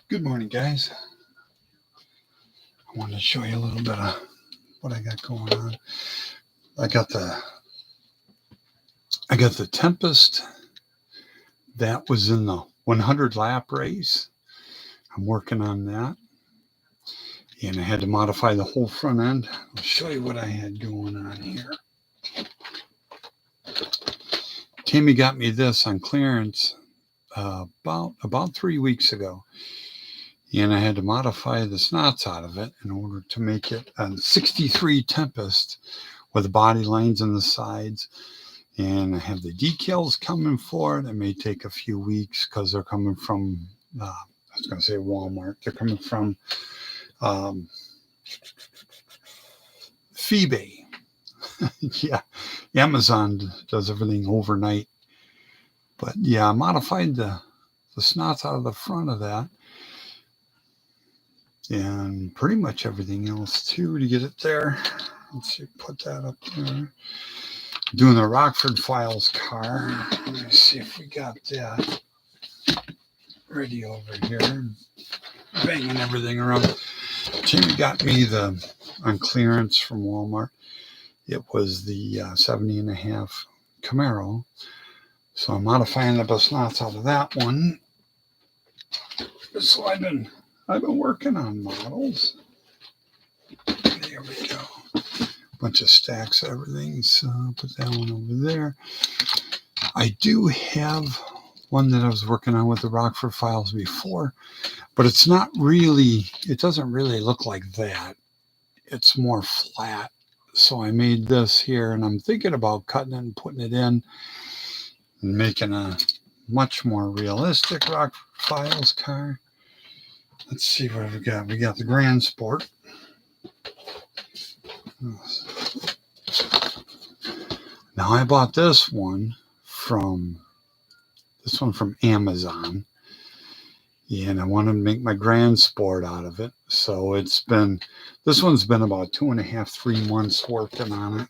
Good morning, guys. I wanted to show you a little bit of what I got going on. I got the Tempest that was in the 100 lap race. I'm working on that, and I had to modify the whole front end. I'll show you what I had going on here. Tammy got me this on clearance about 3 weeks ago, and I had to modify the snots out of it in order to make it a 63 Tempest with the body lines on the sides. And I have the decals coming for it. It may take a few weeks because they're coming from, I was going to say Walmart. They're coming from Phoebe. Yeah, Amazon does everything overnight. But yeah, I modified the snots out of the front of that. And pretty much everything else too to get it there. Let's see, put that up there. Doing the Rockford Files car. Let me see if we got that ready over here. Banging everything around. Jimmy got me on clearance from Walmart. It was the 70 and a half Camaro. So I'm modifying the bus knots out of that one. So I've been working on models. There we go. Bunch of stacks of everything. So I'll put that one over there. I do have one that I was working on with the Rockford Files before, but it doesn't really look like that. It's more flat. So I made this here, and I'm thinking about cutting it and putting it in and making a much more realistic Rockford Files car. Let's see what we got. We got the Grand Sport. Now I bought this one from Amazon, and I wanted to make my Grand Sport out of it. So this one's been about 2.5, 3 months working on it.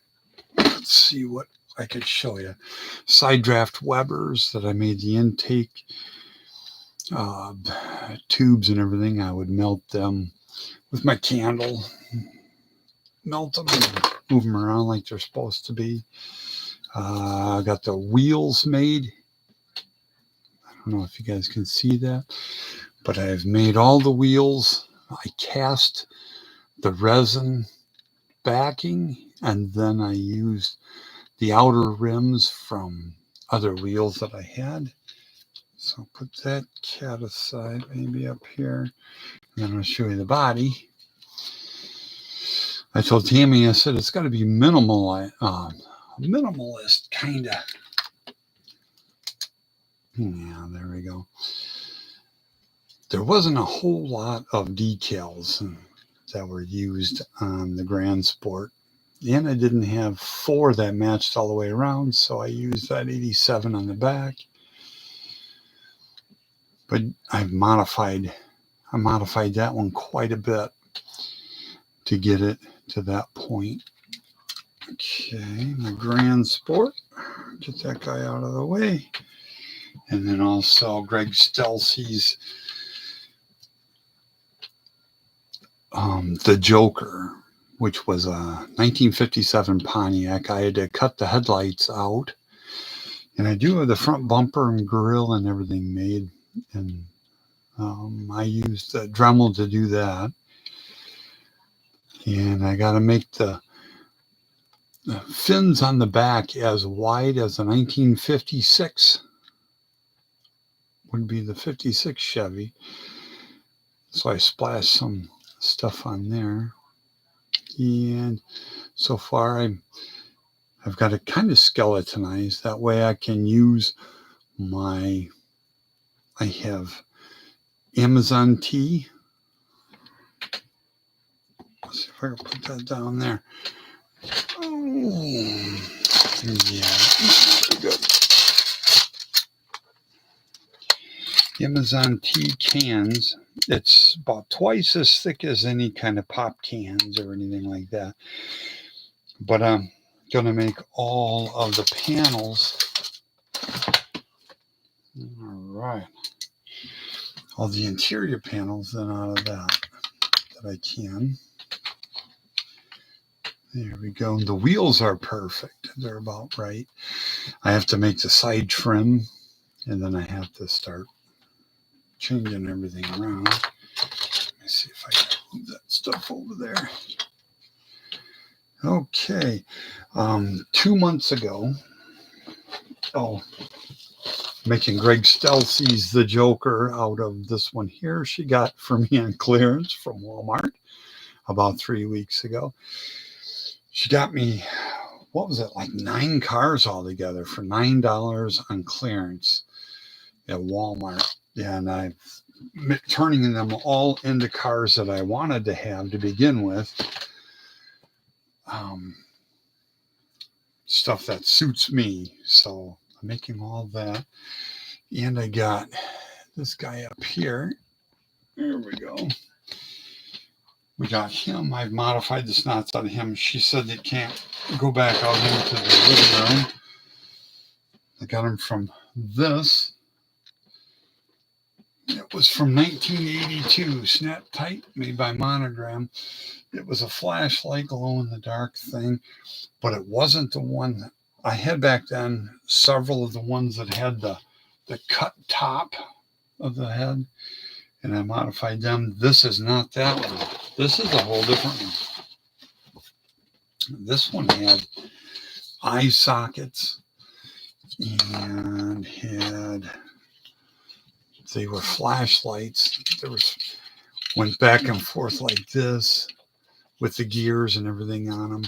Let's see what I could show you. Side draft Webers that I made the intake tubes and everything. I would melt them with my candle, melt them and move them around like they're supposed to be. I got the wheels made. I don't know if you guys can see that, but I've made all the wheels. I cast the resin backing, and then I used the outer rims from other wheels that I had. So I'll put that cat aside, maybe up here, and then I'll show you the body. I told Tammy, I said, it's got to be minimalist kind of. Yeah, there we go. There wasn't a whole lot of decals that were used on the Grand Sport. And I didn't have 4 that matched all the way around, so I used that 87 on the back. But I modified that one quite a bit to get it to that point. Okay, my Grand Sport. Get that guy out of the way. And then also Greg Stelse's The Joker, which was a 1957 Pontiac. I had to cut the headlights out. And I do have the front bumper and grille and everything made. And I used the Dremel to do that. And I got to make the fins on the back as wide as a 1956 would be the 56 Chevy. So I splashed some stuff on there. And so far I've got it kind of skeletonized. That way I can use I have Amazon tea. Let's see if I can put that down there. Oh, yeah, good. Amazon tea cans. It's about twice as thick as any kind of pop cans or anything like that. But I'm going to make all of the panels. All right. all the interior panels then out of that I can. There we go. The wheels are perfect. They're about right. I have to make the side trim, and then I have to start changing everything around. Let me see if I can move that stuff over there. Okay. 2 months ago, making Greg Stelse's The Joker out of this one here she got for me on clearance from Walmart about 3 weeks ago. She got me, what was it, like 9 cars altogether for $9 on clearance at Walmart. And I'm turning them all into cars that I wanted to have to begin with. Stuff that suits me. So I'm making all that. And I got this guy up here. There we go. We got him. I've modified the snots out of him. She said it can't go back out into the living room. I got him from this. It was from 1982, Snap Tight, made by Monogram. It was a flashlight glow-in-the-dark thing, but it wasn't the one that I had back then. Several of the ones that had the cut top of the head, and I modified them. This is not that one. This is a whole different one. This one had eye sockets and they were flashlights. Went back and forth like this with the gears and everything on them.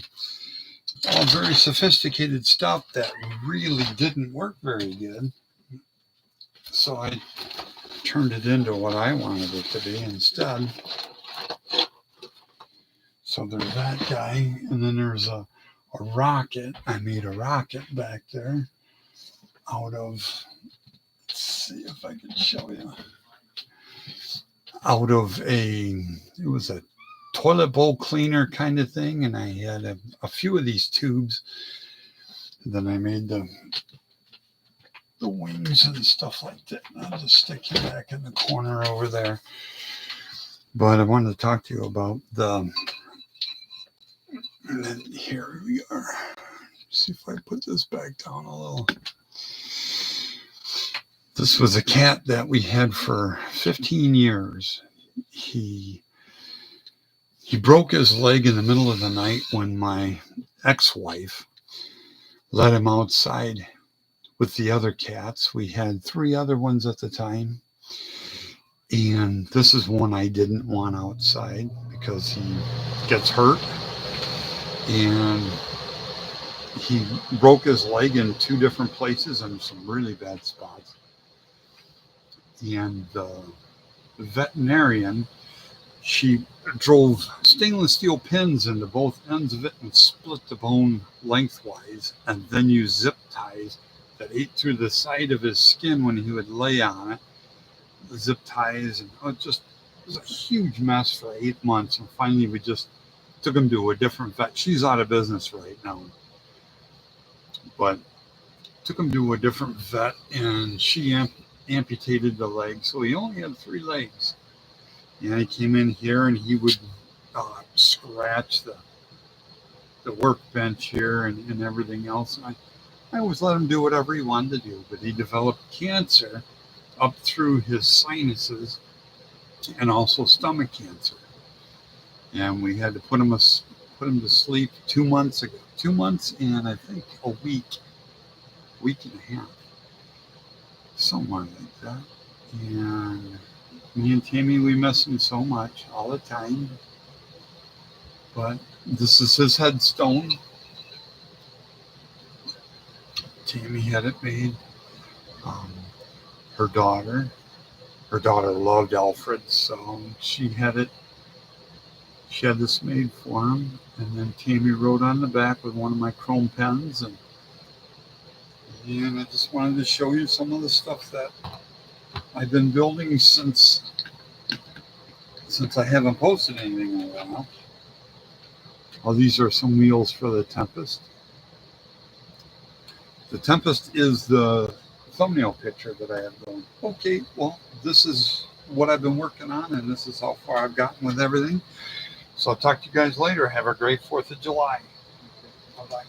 All very sophisticated stuff that really didn't work very good. So I turned it into what I wanted it to be instead. So there's that guy, and then there's a rocket. I made a rocket back there out of, let's see if I can show you, out of it was a toilet bowl cleaner kind of thing, and I had a few of these tubes. And then I made the wings and stuff like that. I'll just stick you back in the corner over there. But I wanted to talk to you about and then here we are. Let's see if I put this back down a little. This was a cat that we had for 15 years. He broke his leg in the middle of the night when my ex-wife let him outside with the other cats. We had 3 other ones at the time. And this is one I didn't want outside because he gets hurt. And he broke his leg in 2 different places and some really bad spots. And the veterinarian, she drove stainless steel pins into both ends of it and split the bone lengthwise, and then used zip ties that ate through the side of his skin when he would lay on it. The zip ties, and it was a huge mess for 8 months. And finally, we just took him to a different vet. She's out of business right now, but took him to a different vet, and she amputated the leg, so he only had 3 legs. And he came in here and he would scratch the workbench here and everything else. And I always let him do whatever he wanted to do, but he developed cancer up through his sinuses and also stomach cancer. And we had to put him to sleep 2 months ago. 2 months and I think a week and a half, somewhere like that. And me and Tammy, we miss him so much all the time. But this is his headstone. Tammy had it made. Her daughter loved Alfred, so she had this made for him. And then Tammy wrote on the back with one of my chrome pens. And I just wanted to show you some of the stuff that I've been building since I haven't posted anything in a while. Oh, these are some wheels for the Tempest. The Tempest is the thumbnail picture that I have going. Okay, well, this is what I've been working on, and this is how far I've gotten with everything. So I'll talk to you guys later. Have a great 4th of July. Bye-bye.